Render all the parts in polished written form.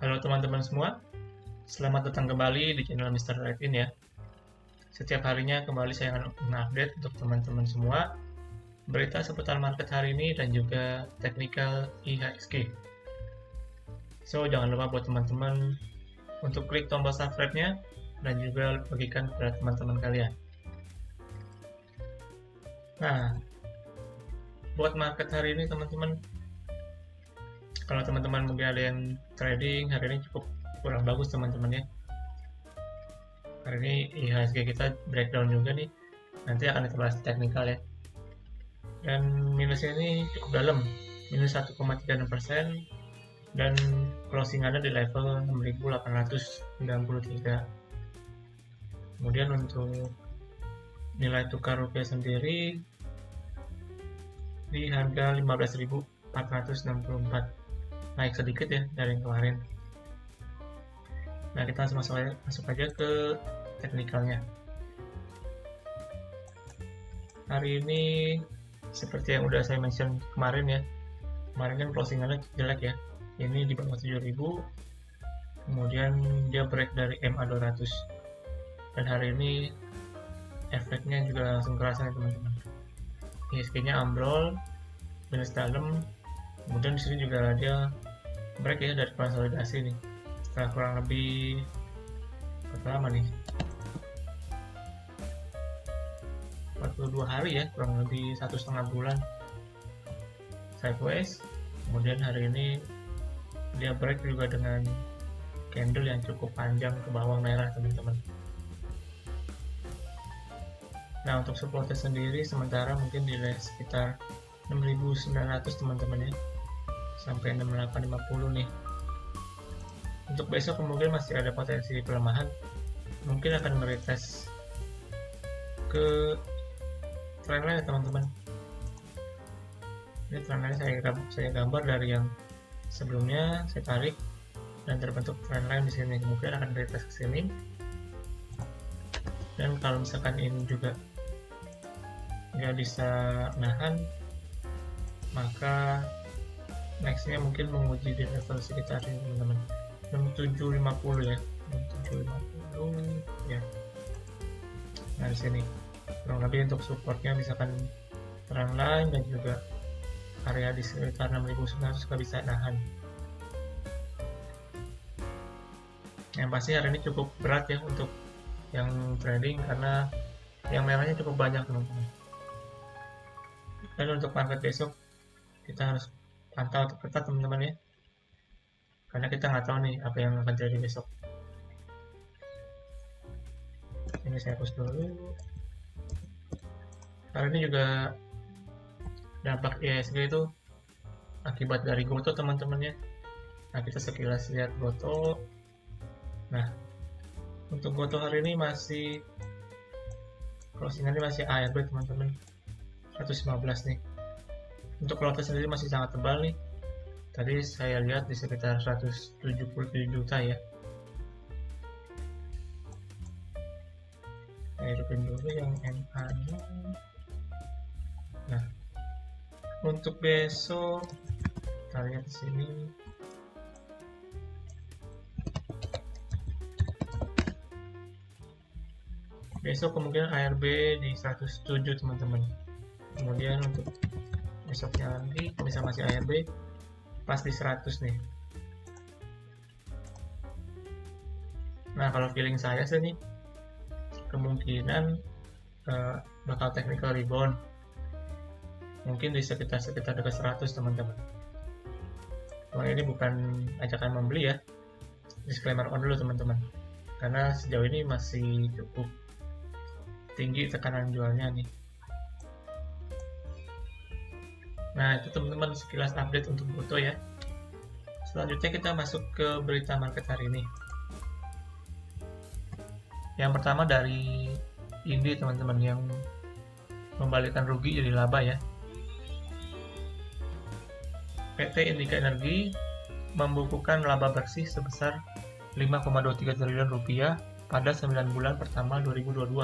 Halo teman-teman semua, selamat datang kembali di channel Mr. Revin ya. Setiap harinya kembali saya akan mengupdate untuk teman-teman semua berita seputar market hari ini dan juga technical IHSG. So, jangan lupa buat teman-teman untuk klik tombol subscribe-nya dan juga bagikan kepada teman-teman kalian. Nah, buat market hari ini teman-teman, kalau teman-teman mungkin ada yang trading, hari ini cukup kurang bagus teman-teman ya. Hari ini IHSG kita breakdown juga nih, nanti akan kita bahas teknikal ya. Dan minusnya ini cukup dalam, minus 1,36%, dan closingannya di level 6.893. Kemudian untuk nilai tukar rupiah sendiri di harga 15.464, naik sedikit ya dari yang kemarin. Nah, kita langsung masuk aja ke teknikalnya. Hari ini seperti yang udah saya mention kemarin ya, kemarin kan closingannya jelek ya, ini di bawah 7.000, kemudian dia break dari MA200, dan hari ini efeknya juga langsung kerasa ya teman-teman. IHSG-nya ambrol, minus dalam, kemudian di sini juga dia break ya dari konsolidasi nih, setelah kurang lebih berapa lama nih, 42 hari ya, kurang lebih 1,5 bulan sideways. Kemudian hari ini dia break juga dengan candle yang cukup panjang ke bawah merah teman-teman. Nah, untuk supportnya sendiri sementara mungkin di sekitar 6.900 teman-teman ya, sampai 6.850 nih. Untuk besok kemungkinan masih ada potensi pelemahan, mungkin akan meretest ke trendline ya teman-teman. Ini trendline saya gambar dari yang sebelumnya saya tarik dan terbentuk trendline di sini, kemudian akan retest ke sini. Dan kalau misalkan ini juga nggak bisa nahan, maka nextnya mungkin menguji di level sekitar ini teman-teman, 6750 ya, 6750 ya. Nah, di sini kurang lebih untuk supportnya misalkan trendline dan juga area di sekitar 6.900 nggak bisa nahan. Yang pasti hari ini cukup berat ya untuk yang trading karena yang merahnya cukup banyak teman-teman. Dan untuk market besok kita harus pantau ketat teman-teman ya, karena kita nggak tahu nih apa yang akan terjadi besok. Ini saya hapus dulu. Hari ini juga dampak IHSG itu akibat dari Goto teman-teman ya. Nah, kita sekilas lihat Goto. Nah, untuk Goto hari ini masih closingannya masih ARB teman-teman, 115 nih. Untuk lote sendiri masih sangat tebal nih, tadi saya lihat di sekitar 177 juta ya. Saya hidupin dulu yang MA nya. Nah, untuk besok kita lihat di sini. Besok kemungkinan ARB di 107 teman-teman. Kemudian untuk besoknya lagi bisa masih ARB pas di 100 nih. Nah, kalau feeling saya sih nih kemungkinan bakal technical rebound, mungkin di sekitar dekat 100 teman-teman. Cuman ini bukan ajakan membeli ya, disclaimer on dulu teman-teman, karena sejauh ini masih cukup tinggi tekanan jualnya nih. Nah, itu teman-teman sekilas update untuk Goto ya. Selanjutnya kita masuk ke berita market hari ini. Yang pertama dari Indi teman-teman, yang membalikkan rugi jadi laba ya. PT Indika Energi membukukan laba bersih sebesar 5,23 triliun rupiah pada 9 bulan pertama 2022.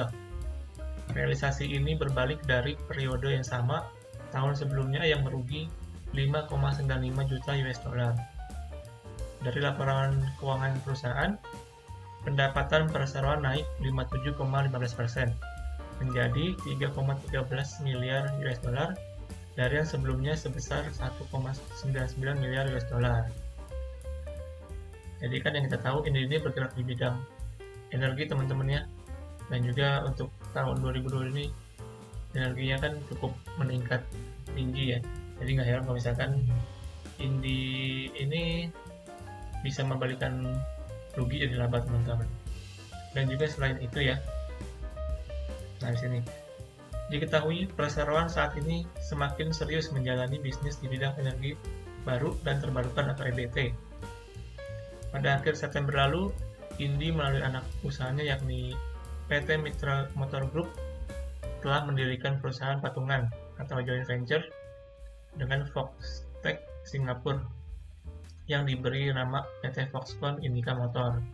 Realisasi ini berbalik dari periode yang sama tahun sebelumnya yang merugi 5,95 juta US dollar. Dari laporan keuangan perusahaan, pendapatan perseroan naik 57,15% menjadi 3,13 miliar US dollar dari yang sebelumnya sebesar 1,99 miliar US dollar. Jadi kan yang kita tahu ini bergerak di bidang energi teman-teman ya, dan juga untuk tahun 2020 ini energinya kan cukup meningkat tinggi ya. Jadi nggak heran kalau misalkan Indi ini bisa membalikan rugi jadi laba teman-teman. Dan juga selain itu ya, nah di sini diketahui perseroan saat ini semakin serius menjalani bisnis di bidang energi baru dan terbarukan atau EBT. Pada akhir September lalu, Indi melalui anak usahanya yakni PT Mitra Motor Group telah mendirikan perusahaan patungan atau joint venture dengan Foxtech Singapura yang diberi nama PT Foxconn Indica Motor.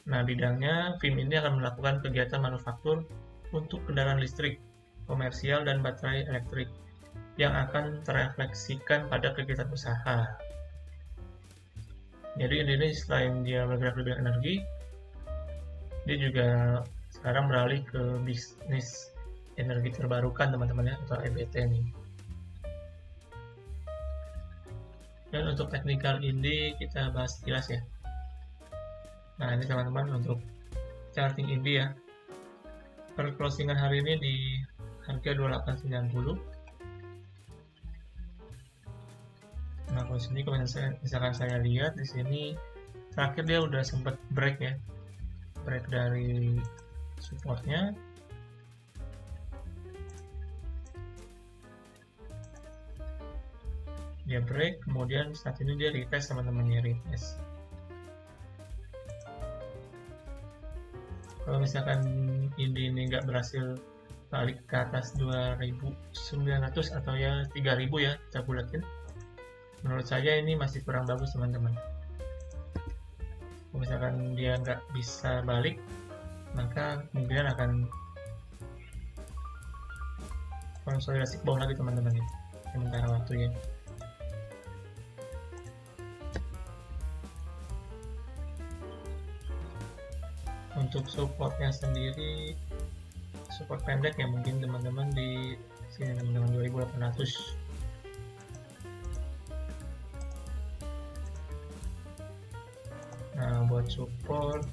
Nah, bidangnya FIM ini akan melakukan kegiatan manufaktur untuk kendaraan listrik, komersial, dan baterai elektrik yang akan terefleksikan pada kegiatan usaha. Jadi ini selain dia bergerak di bidang energi, dia juga sekarang beralih ke bisnis energi terbarukan teman-teman ya, atau EBT nih. Dan untuk teknikal Indi kita bahas jelas ya. Nah ini teman-teman untuk charting Indi ya. Per closingan hari ini di harga 2890. Nah kalau sini kalau misalkan saya lihat di sini terakhir dia udah sempat break ya, break dari supportnya. Dia break, kemudian saat ini dia retest teman-teman ya, retest. Kalau misalkan ini nggak berhasil balik ke atas 2.900 atau ya 3.000 ya kita bulatin, menurut saya ini masih kurang bagus teman-teman. Kalau misalkan dia nggak bisa balik, maka kemungkinan akan konsolidasi ke bawah lagi teman-teman ya, sementara waktu ya. Untuk supportnya sendiri, support pendek ya mungkin teman-teman di sini teman-teman 2800. Nah buat support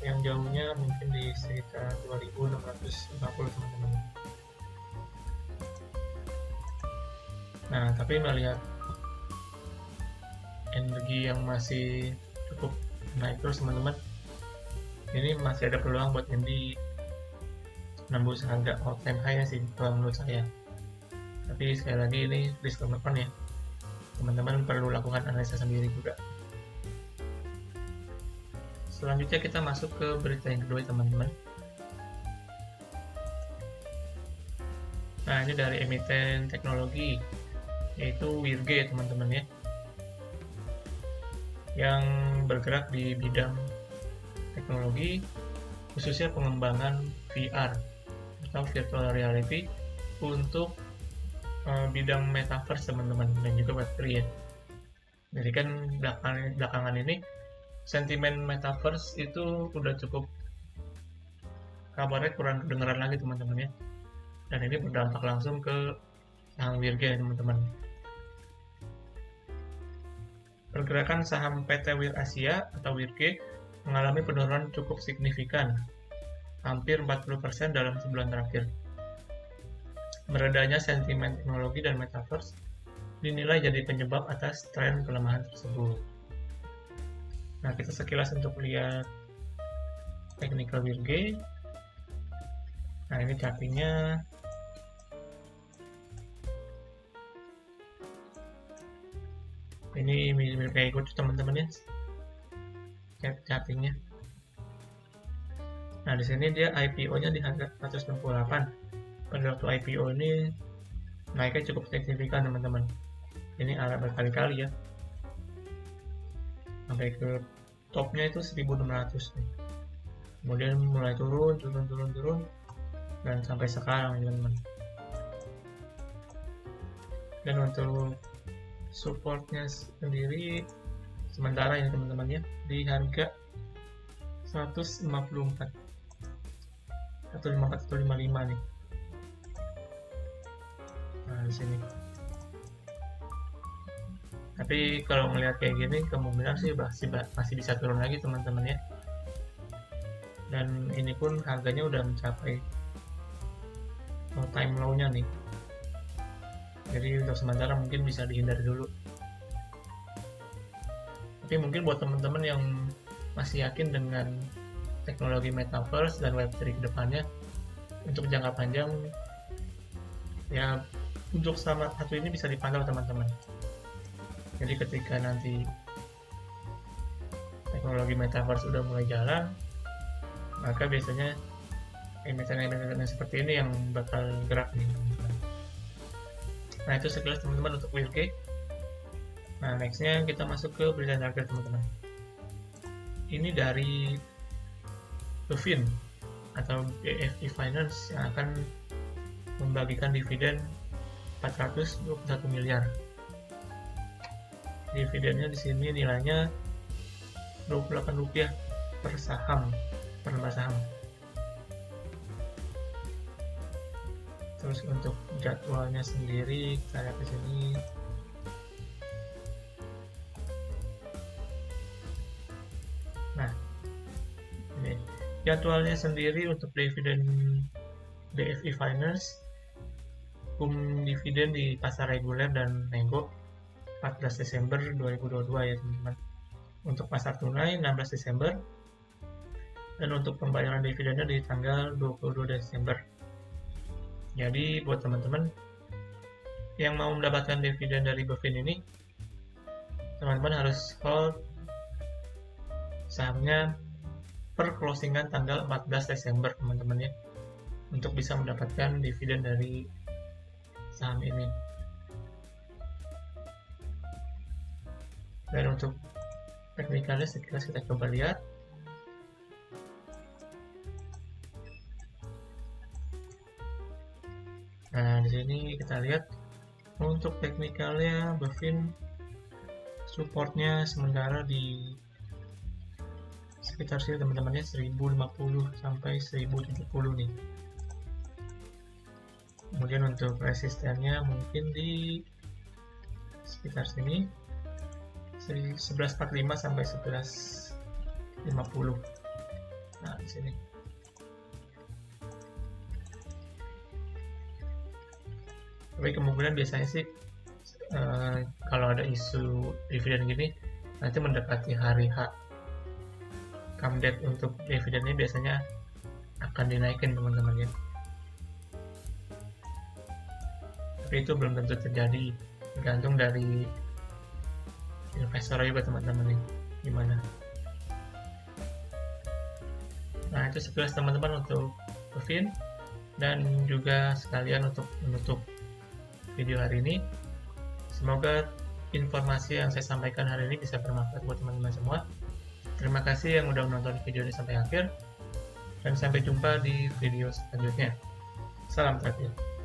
yang jauhnya mungkin di sekitar 2650 teman-teman. Nah tapi melihat energi yang masih cukup naik terus teman-teman, ini masih ada peluang buat Indi nembus harga all time high sih kalau menurut saya. Tapi sekali lagi ini disclaimer ya, teman-teman perlu lakukan analisa sendiri juga. Selanjutnya kita masuk ke berita yang kedua teman-teman. Nah ini dari emiten teknologi yaitu WIRG teman-teman ya, yang bergerak di bidang teknologi khususnya pengembangan VR atau virtual reality untuk bidang metaverse teman-teman, dan juga Web3 ya. Jadi kan belakangan ini sentimen metaverse itu udah cukup, kabarnya kurang kedengeran lagi teman-teman ya, dan ini berdampak langsung ke saham WIRG teman-teman. Pergerakan saham PT WIR Asia atau WIRG mengalami penurunan cukup signifikan, hampir 40% dalam sebulan terakhir. Meredanya sentimen teknologi dan metaverse dinilai jadi penyebab atas tren pelemahan tersebut. Nah, kita sekilas untuk lihat technical WIRG. Nah, ini chartingnya. Ini mirip kayak ikut teman-teman ya, chartingnya. Nah, di sini dia IPO-nya di harga 168. Pada waktu IPO ini naiknya cukup signifikan teman-teman. Ini arah berkali-kali ya, sampai ke topnya itu 1600 nih. Kemudian mulai turun dan sampai sekarang teman-teman. Dan untuk supportnya sendiri sementara ini teman-teman ya di harga 154 atau 55 nih. Nah di sini. Tapi kalau melihat kayak gini kemungkinan sih masih bisa turun lagi teman-teman ya. Dan ini pun harganya udah mencapai time low-nya nih. Jadi untuk sementara mungkin bisa dihindari dulu. Tapi mungkin buat teman-teman yang masih yakin dengan teknologi metaverse dan web3 ke depannya, untuk jangka panjang ya untuk sama satu ini bisa dipantau teman-teman. Jadi ketika nanti teknologi metaverse udah mulai jalan, maka biasanya emiten-emiten seperti ini yang bakal gerak nih teman-teman. Nah itu sekilas teman-teman untuk WILK. Nah nextnya kita masuk ke berita terakhir teman-teman. Ini dari Bevin atau BFI Finance yang akan membagikan dividen 421 miliar. Dividennya di sini nilainya Rp28 per saham, per lembar saham. Terus untuk jadwalnya sendiri kita lihat di sini. Nah, ini jadwalnya sendiri untuk dividen BFI Finance, dividen di pasar reguler dan nego 14 Desember 2022 ya teman-teman. Untuk pasar tunai 16 Desember dan untuk pembayaran dividennya di tanggal 22 Desember. Jadi buat teman-teman yang mau mendapatkan dividen dari Bevin ini, teman-teman harus hold sahamnya per closingan tanggal 14 Desember teman-teman ya, untuk bisa mendapatkan dividen dari saham ini. Dan untuk teknikalnya sekilas kita coba lihat. Nah, di sini kita lihat untuk teknikalnya Bevin supportnya sementara di sekitar sini teman-temannya 1050 sampai 1070 nih. Kemudian untuk resistennya mungkin di sekitar sini 1145 sampai 1150. Nah, di sini. Tapi kemungkinan biasanya sih kalau ada isu dividen gini nanti mendekati hari H come date untuk dividennya biasanya akan dinaikin teman-teman ya. Tapi itu belum tentu terjadi, tergantung dari investor juga teman-teman nih gimana. Nah itu sekilas teman-teman untuk Bevin, dan juga sekalian untuk menutup video hari ini. Semoga informasi yang saya sampaikan hari ini bisa bermanfaat buat teman-teman semua. Terima kasih yang udah menonton video ini sampai akhir, dan sampai jumpa di video selanjutnya. Salam trader.